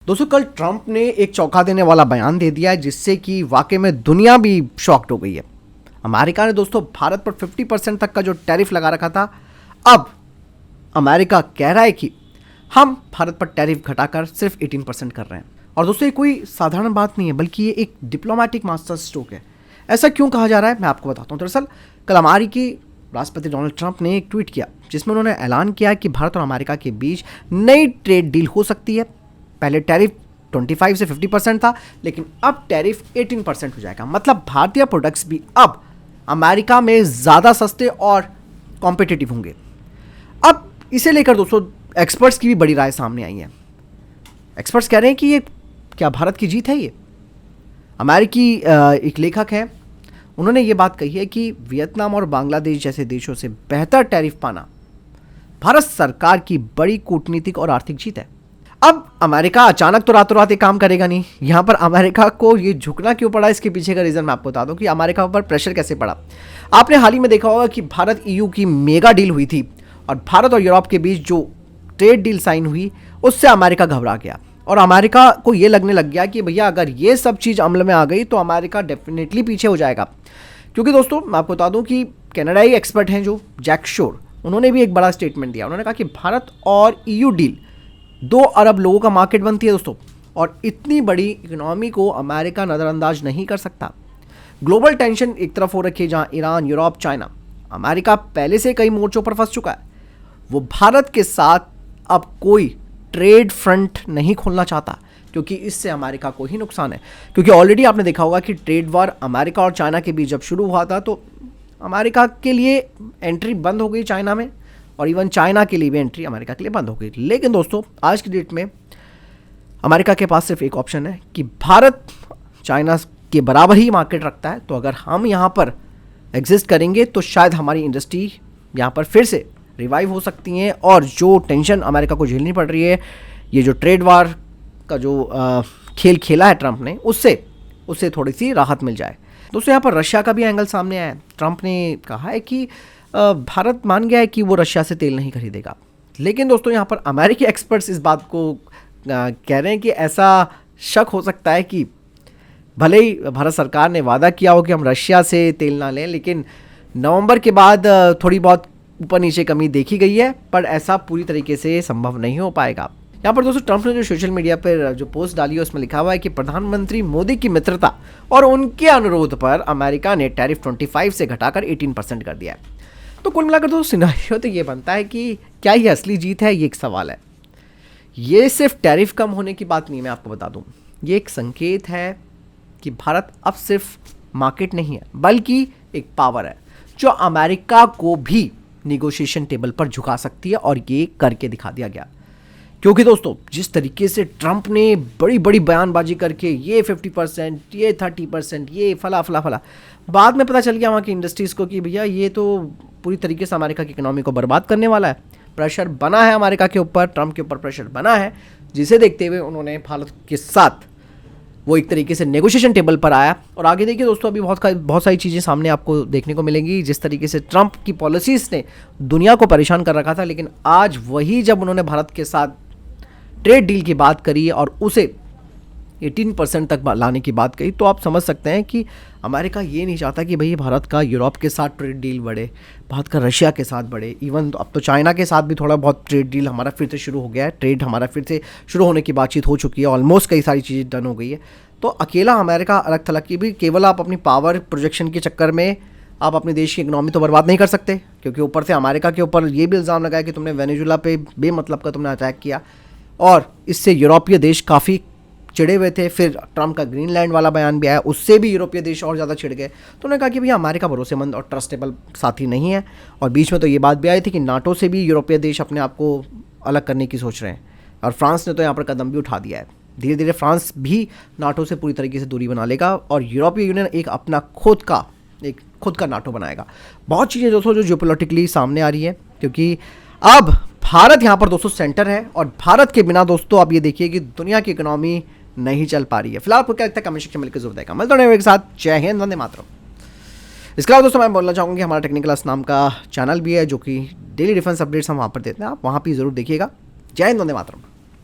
दोस्तों कल ट्रंप ने एक चौंका देने वाला बयान दे दिया है जिससे कि वाकई में दुनिया भी शॉक्ड हो गई है। अमेरिका ने दोस्तों भारत पर 50% तक का जो टैरिफ लगा रखा था, अब अमेरिका कह रहा है कि हम भारत पर टैरिफ घटाकर सिर्फ 18% कर रहे हैं। और दोस्तों ये कोई साधारण बात नहीं है, बल्कि ये एक डिप्लोमेटिक मास्टर स्ट्रोक है। ऐसा क्यों कहा जा रहा है मैं आपको बताता हूँ। दरअसल कल अमेरिकी राष्ट्रपति डोनाल्ड ट्रंप ने एक ट्वीट किया जिसमें उन्होंने ऐलान किया कि भारत और अमेरिका के बीच नई ट्रेड डील हो सकती है। पहले टैरिफ 25 से 50% था, लेकिन अब टैरिफ 18% हो जाएगा। मतलब भारतीय प्रोडक्ट्स भी अब अमेरिका में ज़्यादा सस्ते और कॉम्पिटिटिव होंगे। अब इसे लेकर दोस्तों एक्सपर्ट्स की भी बड़ी राय सामने आई है। एक्सपर्ट्स कह रहे हैं कि ये क्या भारत की जीत है। ये अमेरिकी एक लेखक हैं, उन्होंने ये बात कही है कि वियतनाम और बांग्लादेश जैसे देशों से बेहतर टैरिफ पाना भारत सरकार की बड़ी कूटनीतिक और आर्थिक जीत है। अब अमेरिका अचानक तो रातों रात ये काम करेगा नहीं। यहाँ पर अमेरिका को ये झुकना क्यों पड़ा, इसके पीछे का रीज़न मैं आपको बता दूं कि अमेरिका पर प्रेशर कैसे पड़ा। आपने हाल ही में देखा होगा कि भारत EU की मेगा डील हुई थी और भारत और यूरोप के बीच जो ट्रेड डील साइन हुई उससे अमेरिका घबरा गया और अमेरिका को ये लगने लग गया कि भैया अगर ये सब चीज़ अमल में आ गई तो अमेरिका डेफिनेटली पीछे हो जाएगा। क्योंकि दोस्तों मैं आपको बता दूं कि कनाडाई एक्सपर्ट हैं जो जैक शोर, उन्होंने भी एक बड़ा स्टेटमेंट दिया। उन्होंने कहा कि भारत और EU डील 2 अरब लोगों का मार्केट बनती है दोस्तों, और इतनी बड़ी इकोनॉमी को अमेरिका नज़रअंदाज नहीं कर सकता। ग्लोबल टेंशन एक तरफ हो रखी है जहां ईरान, यूरोप, चाइना, अमेरिका पहले से कई मोर्चों पर फंस चुका है। वो भारत के साथ अब कोई ट्रेड फ्रंट नहीं खोलना चाहता क्योंकि इससे अमेरिका को ही नुकसान है। क्योंकि ऑलरेडी आपने देखा होगा कि ट्रेड वॉर अमेरिका और चाइना के बीच जब शुरू हुआ था तो अमेरिका के लिए एंट्री बंद हो गई चाइना में, और इवन चाइना के लिए भी एंट्री अमेरिका के लिए बंद हो गई। लेकिन दोस्तों आज की डेट में अमेरिका के पास सिर्फ एक ऑप्शन है कि भारत चाइना के बराबर ही मार्केट रखता है, तो अगर हम यहाँ पर एग्जिस्ट करेंगे तो शायद हमारी इंडस्ट्री यहाँ पर फिर से रिवाइव हो सकती हैं और जो टेंशन अमेरिका को झेलनी पड़ रही है, ये जो ट्रेड वार का जो खेल खेला है ट्रंप ने, उससे थोड़ी सी राहत मिल जाए। दोस्तों यहाँ पर रशिया का भी एंगल सामने आया है। ट्रंप ने कहा है कि भारत मान गया है कि वो रशिया से तेल नहीं खरीदेगा। लेकिन दोस्तों यहाँ पर अमेरिकी एक्सपर्ट्स इस बात को कह रहे हैं कि ऐसा शक हो सकता है कि भले ही भारत सरकार ने वादा किया हो कि हम रशिया से तेल ना लें, लेकिन नवंबर के बाद थोड़ी बहुत ऊपर नीचे कमी देखी गई है, पर ऐसा पूरी तरीके से संभव नहीं हो पाएगा। यहाँ पर दोस्तों ट्रंप ने जो सोशल मीडिया पर जो पोस्ट डाली है उसमें लिखा हुआ है कि प्रधानमंत्री मोदी की मित्रता और उनके अनुरोध पर अमेरिका ने टैरिफ 25 से घटाकर 18% कर दिया है। तो कुल मिलाकर दोस्तों सिनेरियो तो ये बनता है कि क्या ये असली जीत है, ये एक सवाल है। ये सिर्फ टैरिफ कम होने की बात नहीं, मैं आपको बता दूं, ये एक संकेत है कि भारत अब सिर्फ मार्केट नहीं है बल्कि एक पावर है जो अमेरिका को भी निगोशिएशन टेबल पर झुका सकती है, और ये करके दिखा दिया गया। क्योंकि दोस्तों जिस तरीके से ट्रंप ने बड़ी बड़ी बयानबाजी करके ये 50%, ये 30%, ये फला फला फला, बाद में पता चल गया वहाँ की इंडस्ट्रीज़ को कि भैया ये तो पूरी तरीके से अमेरिका की इकोनॉमी को बर्बाद करने वाला है। प्रेशर बना है अमेरिका के ऊपर, ट्रंप के ऊपर प्रेशर बना है, जिसे देखते हुए उन्होंने भारत के साथ वो एक तरीके से नेगोशिएशन टेबल पर आया। और आगे देखिए दोस्तों अभी बहुत सारी चीज़ें सामने आपको देखने को मिलेंगी। जिस तरीके से ट्रंप की पॉलिसीज़ ने दुनिया को परेशान कर रखा था, लेकिन आज वही जब उन्होंने भारत के साथ ट्रेड डील की बात करी और उसे 18% तक लाने की बात कही, तो आप समझ सकते हैं कि अमेरिका ये नहीं चाहता कि भाई भारत का यूरोप के साथ ट्रेड डील बढ़े, भारत का रशिया के साथ बढ़े, इवन अब तो चाइना के साथ भी थोड़ा बहुत ट्रेड डील हमारा फिर से शुरू हो गया है। ट्रेड हमारा फिर से शुरू होने की बातचीत हो चुकी है, ऑलमोस्ट कई सारी चीज़ें डन हो गई है। तो अकेला अमेरिका अलग थलग की भी केवल आप अपनी पावर प्रोजेक्शन के चक्कर में आप अपने देश की इकोनॉमी तो बर्बाद नहीं कर सकते, क्योंकि ऊपर से अमेरिका के ऊपर ये भी इल्ज़ाम लगाया कि तुमने वेनेजुएला पे बेमतलब का तुमने अटैक किया, और इससे यूरोपीय देश काफ़ी चिड़े हुए थे। फिर ट्रंप का ग्रीनलैंड वाला बयान भी आया, उससे भी यूरोपीय देश और ज़्यादा चिढ़ गए। तो उन्होंने कहा कि भैया अमेरिका भरोसेमंद और ट्रस्टेबल साथी नहीं है। और बीच में तो ये बात भी आई थी कि नाटो से भी यूरोपीय देश अपने आप को अलग करने की सोच रहे हैं, और फ्रांस ने तो यहाँ पर कदम भी उठा दिया है। धीरे धीरे फ्रांस भी नाटो से पूरी तरीके से दूरी बना लेगा और यूरोपीय यूनियन एक अपना खुद का नाटो बनाएगा। बहुत चीज़ें दोस्तों जो जियोपॉलिटिकली सामने आ रही है, क्योंकि अब भारत यहाँ पर दोस्तों सेंटर है, और भारत के बिना दोस्तों आप ये देखिए कि दुनिया की इकोनॉमी नहीं चल पा रही है। फिलहाल आपको क्या लगता है कमेंट सेक्शन में लिखकर जरूर बताइएगा। मिलते हैं एक साथ, जय हिंद, वंदे मातरम। इसके अलावा दोस्तों मैं बोलना चाहूँगा कि हमारा टेक्निकल क्लास नाम का चैनल भी है जो कि डेली डिफेंस अपडेट्स हम वहाँ पर देते हैं, आप वहाँ पर जरूर देखिएगा। जय हिंद, वंदे मातरम।